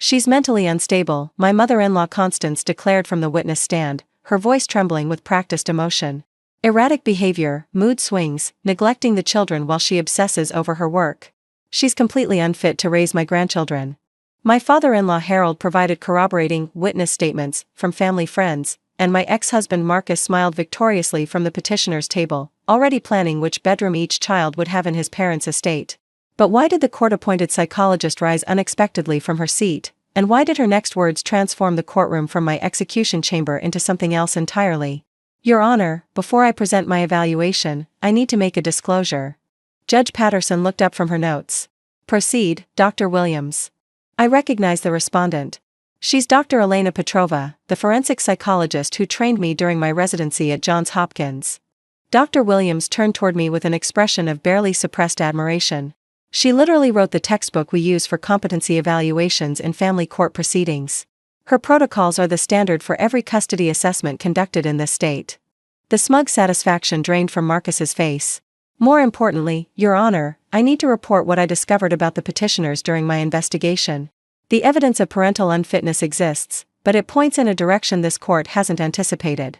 "She's mentally unstable," my mother-in-law Constance declared from the witness stand, her voice trembling with practiced emotion. "Erratic behavior, mood swings, neglecting the children while she obsesses over her work. She's completely unfit to raise my grandchildren." My father-in-law Harold provided corroborating witness statements from family friends, and my ex-husband Marcus smiled victoriously from the petitioner's table, already planning which bedroom each child would have in his parents' estate. But why did the court-appointed psychologist rise unexpectedly from her seat, and why did her next words transform the courtroom from my execution chamber into something else entirely? "Your Honor, before I present my evaluation, I need to make a disclosure." Judge Patterson looked up from her notes. "Proceed, Dr. Williams." I recognize the respondent. "She's Dr. Elena Petrova, the forensic psychologist who trained me during my residency at Johns Hopkins." Dr. Williams turned toward me with an expression of barely suppressed admiration. "She literally wrote the textbook we use for competency evaluations in family court proceedings. Her protocols are the standard for every custody assessment conducted in this state." The smug satisfaction drained from Marcus's face. "More importantly, Your Honor, I need to report what I discovered about the petitioners during my investigation. The evidence of parental unfitness exists, but it points in a direction this court hasn't anticipated."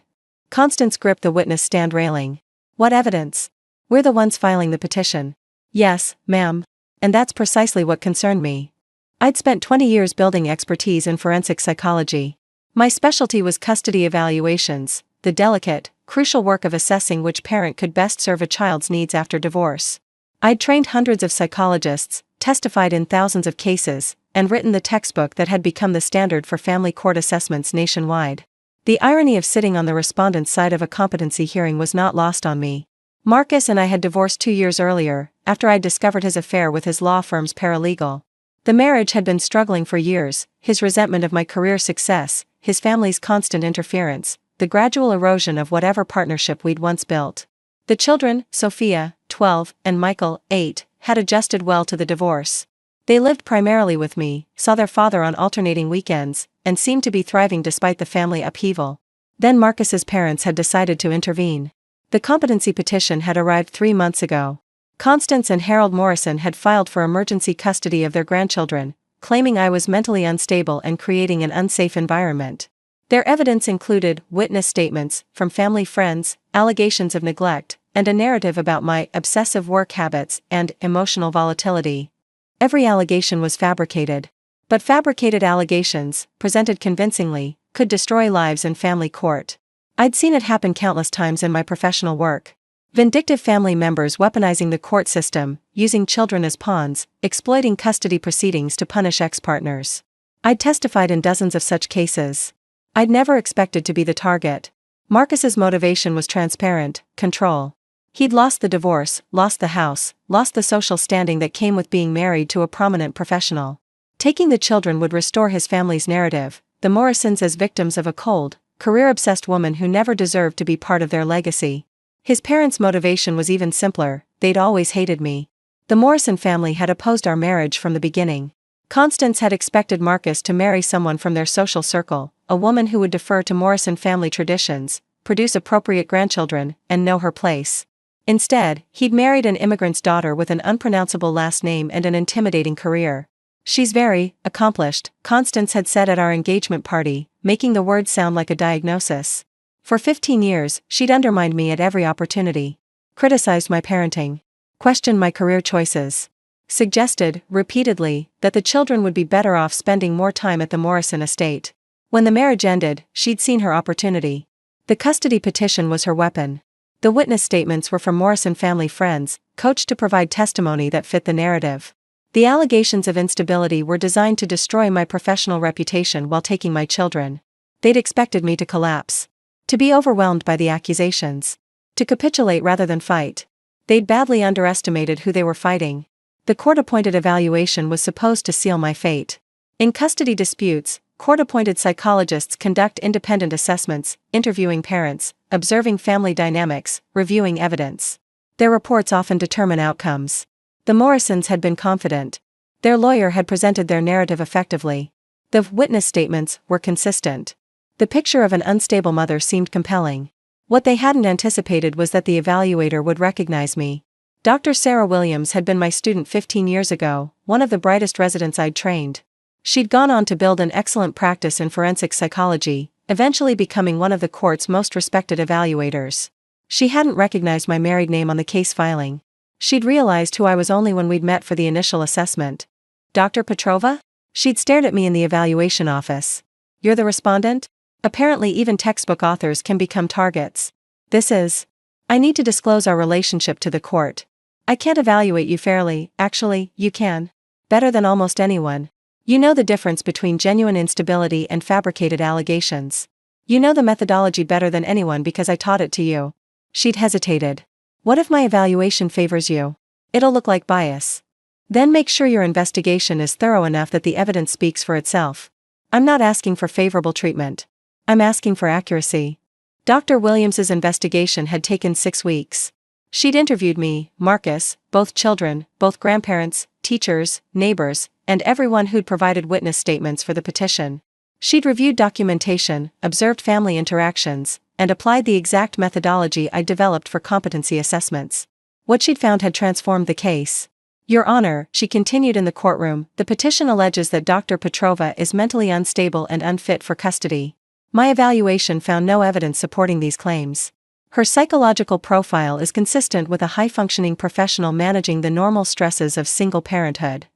Constance gripped the witness stand railing. "What evidence?" "We're the ones filing the petition." "Yes, ma'am. And that's precisely what concerned me. I'd spent 20 years building expertise in forensic psychology. My specialty was custody evaluations, the delicate, crucial work of assessing which parent could best serve a child's needs after divorce. I'd trained hundreds of psychologists, testified in thousands of cases, and written the textbook that had become the standard for family court assessments nationwide. The irony of sitting on the respondent's side of a competency hearing was not lost on me. Marcus and I had divorced 2 years earlier, after I'd discovered his affair with his law firm's paralegal. The marriage had been struggling for years, his resentment of my career success, his family's constant interference, the gradual erosion of whatever partnership we'd once built. The children, Sophia, 12, and Michael, 8, had adjusted well to the divorce. They lived primarily with me, saw their father on alternating weekends, and seemed to be thriving despite the family upheaval. Then Marcus's parents had decided to intervene. The competency petition had arrived 3 months ago. Constance and Harold Morrison had filed for emergency custody of their grandchildren, claiming I was mentally unstable and creating an unsafe environment. Their evidence included witness statements from family friends, allegations of neglect, and a narrative about my obsessive work habits and emotional volatility. Every allegation was fabricated. But fabricated allegations, presented convincingly, could destroy lives in family court. I'd seen it happen countless times in my professional work. Vindictive family members weaponizing the court system, using children as pawns, exploiting custody proceedings to punish ex-partners. I'd testified in dozens of such cases. I'd never expected to be the target. Marcus's motivation was transparent: control. He'd lost the divorce, lost the house, lost the social standing that came with being married to a prominent professional. Taking the children would restore his family's narrative, the Morrisons as victims of a cold, career-obsessed woman who never deserved to be part of their legacy. His parents' motivation was even simpler: they'd always hated me. The Morrison family had opposed our marriage from the beginning. Constance had expected Marcus to marry someone from their social circle, a woman who would defer to Morrison family traditions, produce appropriate grandchildren, and know her place. Instead, he'd married an immigrant's daughter with an unpronounceable last name and an intimidating career. "She's very accomplished," Constance had said at our engagement party, making the words sound like a diagnosis. For 15 years, she'd undermined me at every opportunity. Criticized my parenting. Questioned my career choices. Suggested, repeatedly, that the children would be better off spending more time at the Morrison estate. When the marriage ended, she'd seen her opportunity. The custody petition was her weapon. The witness statements were from Morrison family friends, coached to provide testimony that fit the narrative. The allegations of instability were designed to destroy my professional reputation while taking my children. They'd expected me to collapse. To be overwhelmed by the accusations. To capitulate rather than fight. They'd badly underestimated who they were fighting. The court-appointed evaluation was supposed to seal my fate. In custody disputes, court-appointed psychologists conduct independent assessments, interviewing parents, observing family dynamics, reviewing evidence. Their reports often determine outcomes. The Morrisons had been confident. Their lawyer had presented their narrative effectively. The witness statements were consistent. The picture of an unstable mother seemed compelling. What they hadn't anticipated was that the evaluator would recognize me. Dr. Sarah Williams had been my student 15 years ago, one of the brightest residents I'd trained. She'd gone on to build an excellent practice in forensic psychology, eventually becoming one of the court's most respected evaluators. She hadn't recognized my married name on the case filing. She'd realized who I was only when we'd met for the initial assessment. Dr. Petrova? She'd stared at me in the evaluation office. You're the respondent? Apparently even textbook authors can become targets. I need to disclose our relationship to the court. I can't evaluate you fairly, actually, you can. Better than almost anyone. You know the difference between genuine instability and fabricated allegations. You know the methodology better than anyone because I taught it to you. She'd hesitated. What if my evaluation favors you? It'll look like bias. Then make sure your investigation is thorough enough that the evidence speaks for itself. I'm not asking for favorable treatment. I'm asking for accuracy. Dr. Williams's investigation had taken 6 weeks. She'd interviewed me, Marcus, both children, both grandparents, teachers, neighbors, and everyone who'd provided witness statements for the petition. She'd reviewed documentation, observed family interactions, and applied the exact methodology I'd developed for competency assessments. What she'd found had transformed the case. Your Honor, she continued in the courtroom, the petition alleges that Dr. Petrova is mentally unstable and unfit for custody. My evaluation found no evidence supporting these claims. Her psychological profile is consistent with a high-functioning professional managing the normal stresses of single parenthood.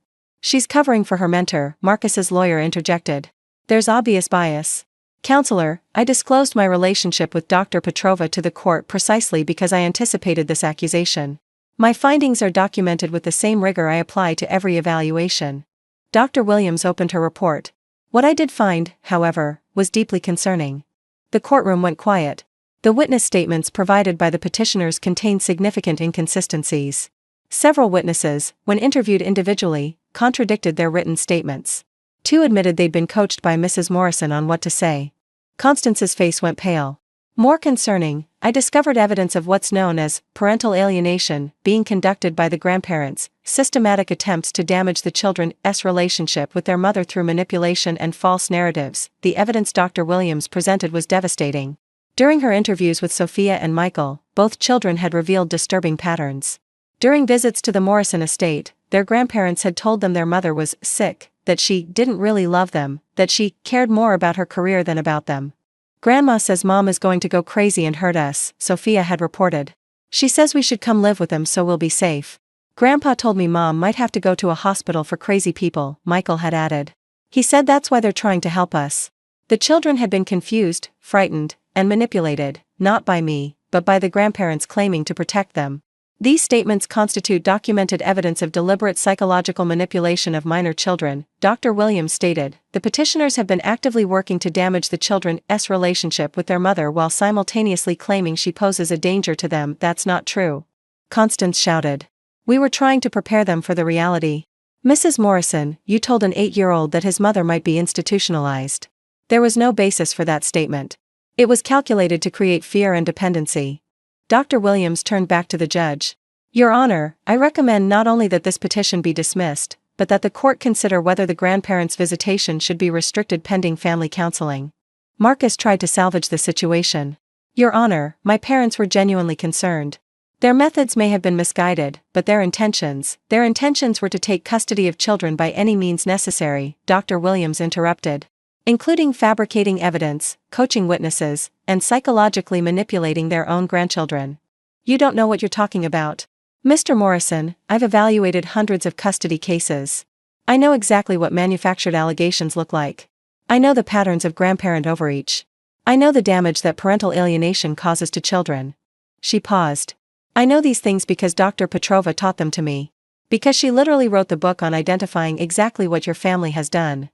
She's covering for her mentor, Marcus's lawyer interjected. There's obvious bias. Counselor, I disclosed my relationship with Dr. Petrova to the court precisely because I anticipated this accusation. My findings are documented with the same rigor I apply to every evaluation. Dr. Williams opened her report. What I did find, however, was deeply concerning. The courtroom went quiet. The witness statements provided by the petitioners contained significant inconsistencies. Several witnesses, when interviewed individually, contradicted their written statements. 2 admitted they'd been coached by Mrs. Morrison on what to say. Constance's face went pale. More concerning, I discovered evidence of what's known as parental alienation being conducted by the grandparents, systematic attempts to damage the children's relationship with their mother through manipulation and false narratives. The evidence Dr. Williams presented was devastating. During her interviews with Sophia and Michael, both children had revealed disturbing patterns. During visits to the Morrison estate, their grandparents had told them their mother was sick, that she didn't really love them, that she cared more about her career than about them. Grandma says Mom is going to go crazy and hurt us, Sophia had reported. She says we should come live with them so we'll be safe. Grandpa told me Mom might have to go to a hospital for crazy people, Michael had added. He said that's why they're trying to help us. The children had been confused, frightened, and manipulated, not by me, but by the grandparents claiming to protect them. These statements constitute documented evidence of deliberate psychological manipulation of minor children, Dr. Williams stated. The petitioners have been actively working to damage the children's relationship with their mother while simultaneously claiming she poses a danger to them. That's not true. Constance shouted. We were trying to prepare them for the reality. Mrs. Morrison, you told an 8-year-old that his mother might be institutionalized. There was no basis for that statement. It was calculated to create fear and dependency. Dr. Williams turned back to the judge. Your Honor, I recommend not only that this petition be dismissed, but that the court consider whether the grandparents' visitation should be restricted pending family counseling. Marcus tried to salvage the situation. Your Honor, my parents were genuinely concerned. Their methods may have been misguided, but their intentions were to take custody of children by any means necessary, Dr. Williams interrupted. Including fabricating evidence, coaching witnesses, and psychologically manipulating their own grandchildren. You don't know what you're talking about. Mr. Morrison, I've evaluated hundreds of custody cases. I know exactly what manufactured allegations look like. I know the patterns of grandparent overreach. I know the damage that parental alienation causes to children. She paused. I know these things because Dr. Petrova taught them to me. Because she literally wrote the book on identifying exactly what your family has done.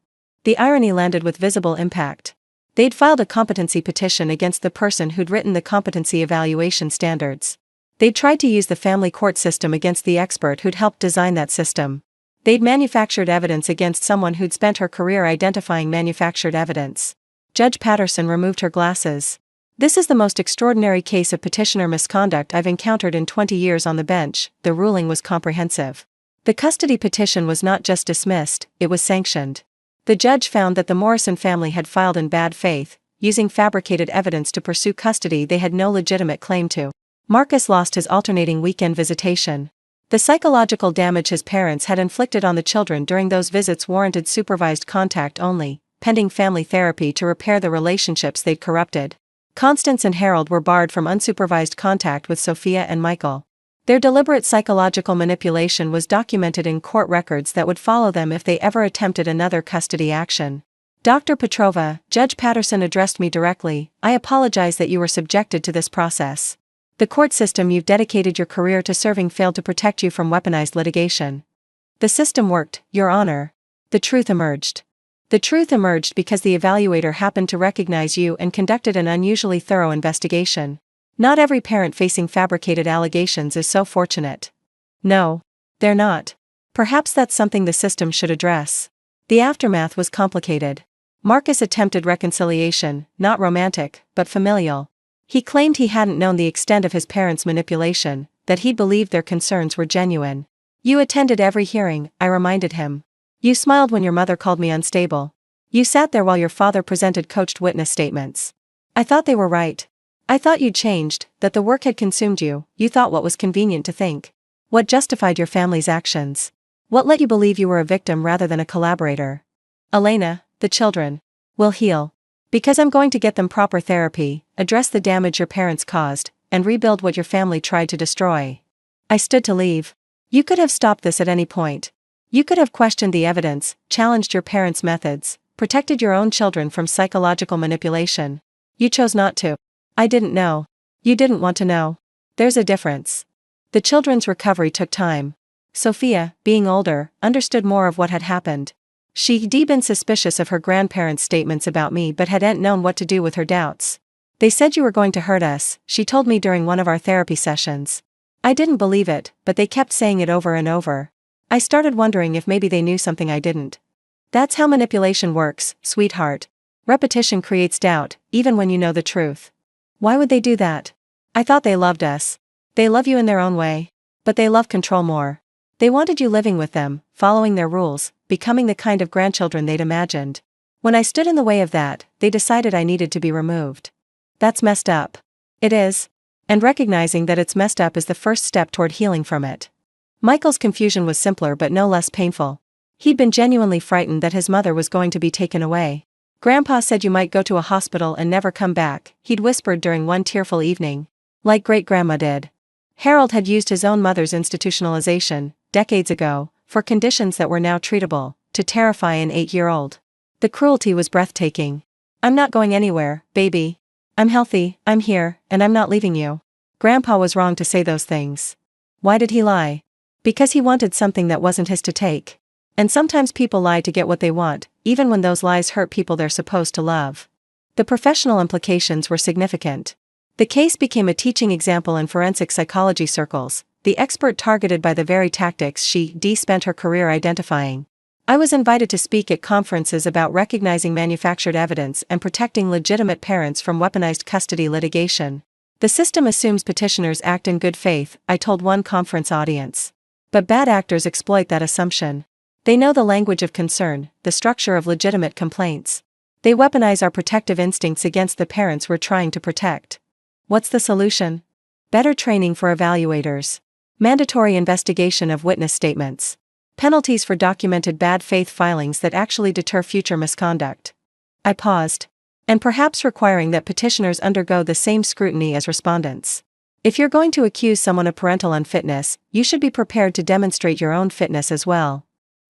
The irony landed with visible impact. They'd filed a competency petition against the person who'd written the competency evaluation standards. They'd tried to use the family court system against the expert who'd helped design that system. They'd manufactured evidence against someone who'd spent her career identifying manufactured evidence. Judge Patterson removed her glasses. This is the most extraordinary case of petitioner misconduct I've encountered in 20 years on the bench. The ruling was comprehensive. The custody petition was not just dismissed, it was sanctioned. The judge found that the Morrison family had filed in bad faith, using fabricated evidence to pursue custody they had no legitimate claim to. Marcus lost his alternating weekend visitation. The psychological damage his parents had inflicted on the children during those visits warranted supervised contact only, pending family therapy to repair the relationships they'd corrupted. Constance and Harold were barred from unsupervised contact with Sophia and Michael. Their deliberate psychological manipulation was documented in court records that would follow them if they ever attempted another custody action. Dr. Petrova, Judge Patterson addressed me directly. I apologize that you were subjected to this process. The court system you've dedicated your career to serving failed to protect you from weaponized litigation. The system worked, Your Honor. The truth emerged. The truth emerged because the evaluator happened to recognize you and conducted an unusually thorough investigation. Not every parent facing fabricated allegations is so fortunate. No, they're not. Perhaps that's something the system should address. The aftermath was complicated. Marcus attempted reconciliation, not romantic, but familial. He claimed he hadn't known the extent of his parents' manipulation, that he believed their concerns were genuine. You attended every hearing, I reminded him. You smiled when your mother called me unstable. You sat there while your father presented coached witness statements. I thought they were right. I thought you'd changed, that the work had consumed you. You thought what was convenient to think. What justified your family's actions? What let you believe you were a victim rather than a collaborator? Elena, the children will heal. Because I'm going to get them proper therapy, address the damage your parents caused, and rebuild what your family tried to destroy. I stood to leave. You could have stopped this at any point. You could have questioned the evidence, challenged your parents' methods, protected your own children from psychological manipulation. You chose not to. I didn't know. You didn't want to know. There's a difference. The children's recovery took time. Sophia, being older, understood more of what had happened. She'd been suspicious of her grandparents' statements about me but hadn't known what to do with her doubts. They said you were going to hurt us, she told me during one of our therapy sessions. I didn't believe it, but they kept saying it over and over. I started wondering if maybe they knew something I didn't. That's how manipulation works, sweetheart. Repetition creates doubt, even when you know the truth. Why would they do that? I thought they loved us. They love you in their own way. But they love control more. They wanted you living with them, following their rules, becoming the kind of grandchildren they'd imagined. When I stood in the way of that, they decided I needed to be removed. That's messed up. It is. And recognizing that it's messed up is the first step toward healing from it. Michael's confusion was simpler but no less painful. He'd been genuinely frightened that his mother was going to be taken away. Grandpa said you might go to a hospital and never come back, he'd whispered during one tearful evening. Like great-grandma did. Harold had used his own mother's institutionalization, decades ago, for conditions that were now treatable, to terrify an 8-year-old. The cruelty was breathtaking. I'm not going anywhere, baby. I'm healthy, I'm here, and I'm not leaving you. Grandpa was wrong to say those things. Why did he lie? Because he wanted something that wasn't his to take. And sometimes people lie to get what they want, even when those lies hurt people they're supposed to love. The professional implications were significant. The case became a teaching example in forensic psychology circles, the expert targeted by the very tactics she spent her career identifying. I was invited to speak at conferences about recognizing manufactured evidence and protecting legitimate parents from weaponized custody litigation. The system assumes petitioners act in good faith, I told one conference audience. But bad actors exploit that assumption. They know the language of concern, the structure of legitimate complaints. They weaponize our protective instincts against the parents we're trying to protect. What's the solution? Better training for evaluators. Mandatory investigation of witness statements. Penalties for documented bad faith filings that actually deter future misconduct. I paused. And perhaps requiring that petitioners undergo the same scrutiny as respondents. If you're going to accuse someone of parental unfitness, you should be prepared to demonstrate your own fitness as well.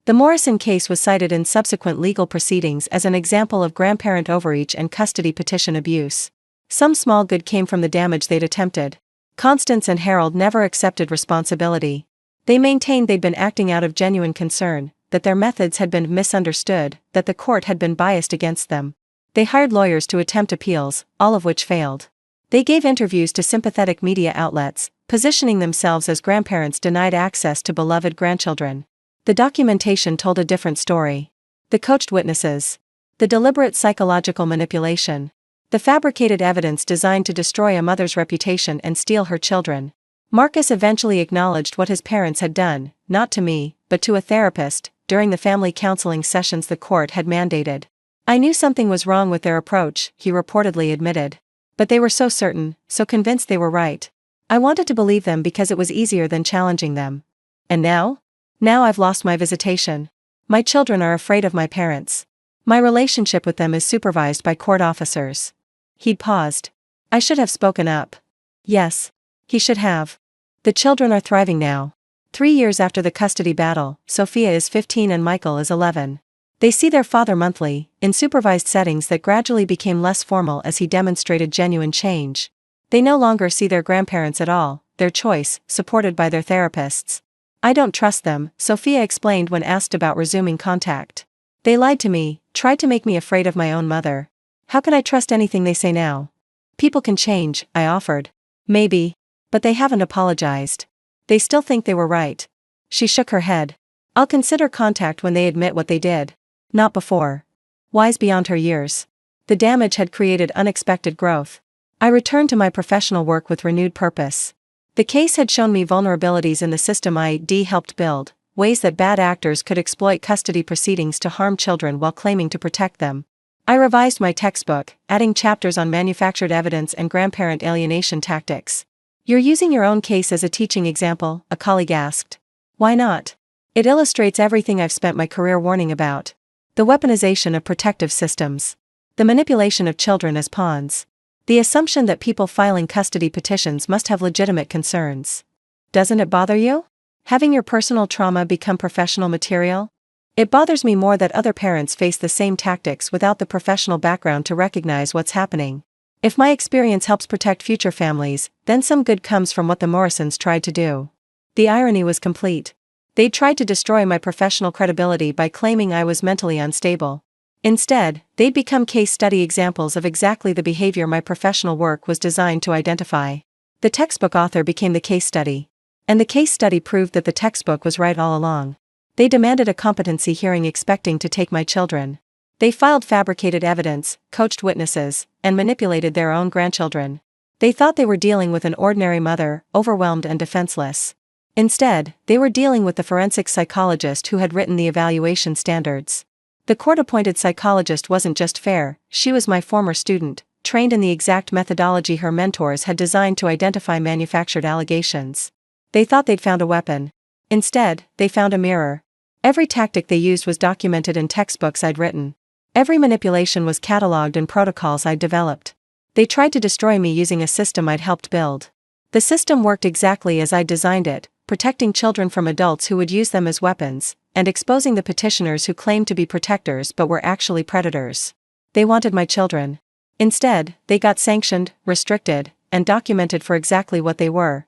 The Morrison case was cited in subsequent legal proceedings as an example of grandparent overreach and custody petition abuse. Some small good came from the damage they'd attempted. Constance and Harold never accepted responsibility. They maintained they'd been acting out of genuine concern, that their methods had been misunderstood, that the court had been biased against them. They hired lawyers to attempt appeals, all of which failed. They gave interviews to sympathetic media outlets, positioning themselves as grandparents denied access to beloved grandchildren. The documentation told a different story. The coached witnesses. The deliberate psychological manipulation. The fabricated evidence designed to destroy a mother's reputation and steal her children. Marcus eventually acknowledged what his parents had done, not to me, but to a therapist, during the family counseling sessions the court had mandated. I knew something was wrong with their approach, he reportedly admitted. But they were so certain, so convinced they were right. I wanted to believe them because it was easier than challenging them. And now? Now I've lost my visitation. My children are afraid of my parents. My relationship with them is supervised by court officers. He'd paused. I should have spoken up. Yes. He should have. The children are thriving now. 3 years after the custody battle, Sophia is 15 and Michael is 11. They see their father monthly, in supervised settings that gradually became less formal as he demonstrated genuine change. They no longer see their grandparents at all, their choice, supported by their therapists. I don't trust them, Sophia explained when asked about resuming contact. They lied to me, tried to make me afraid of my own mother. How could I trust anything they say now? People can change, I offered. Maybe. But they haven't apologized. They still think they were right. She shook her head. I'll consider contact when they admit what they did. Not before. Wise beyond her years. The damage had created unexpected growth. I returned to my professional work with renewed purpose. The case had shown me vulnerabilities in the system I'd helped build, ways that bad actors could exploit custody proceedings to harm children while claiming to protect them. I revised my textbook, adding chapters on manufactured evidence and grandparent alienation tactics. You're using your own case as a teaching example, a colleague asked. Why not? It illustrates everything I've spent my career warning about. The weaponization of protective systems. The manipulation of children as pawns. The assumption that people filing custody petitions must have legitimate concerns. Doesn't it bother you? Having your personal trauma become professional material? It bothers me more that other parents face the same tactics without the professional background to recognize what's happening. If my experience helps protect future families, then some good comes from what the Morrisons tried to do. The irony was complete. They tried to destroy my professional credibility by claiming I was mentally unstable. Instead, they'd become case study examples of exactly the behavior my professional work was designed to identify. The textbook author became the case study. And the case study proved that the textbook was right all along. They demanded a competency hearing expecting to take my children. They filed fabricated evidence, coached witnesses, and manipulated their own grandchildren. They thought they were dealing with an ordinary mother, overwhelmed and defenseless. Instead, they were dealing with the forensic psychologist who had written the evaluation standards. The court-appointed psychologist wasn't just fair, she was my former student, trained in the exact methodology her mentors had designed to identify manufactured allegations. They thought they'd found a weapon. Instead, they found a mirror. Every tactic they used was documented in textbooks I'd written. Every manipulation was cataloged in protocols I'd developed. They tried to destroy me using a system I'd helped build. The system worked exactly as I'd designed it, protecting children from adults who would use them as weapons, and exposing the petitioners who claimed to be protectors but were actually predators. They wanted my children. Instead, they got sanctioned, restricted, and documented for exactly what they were,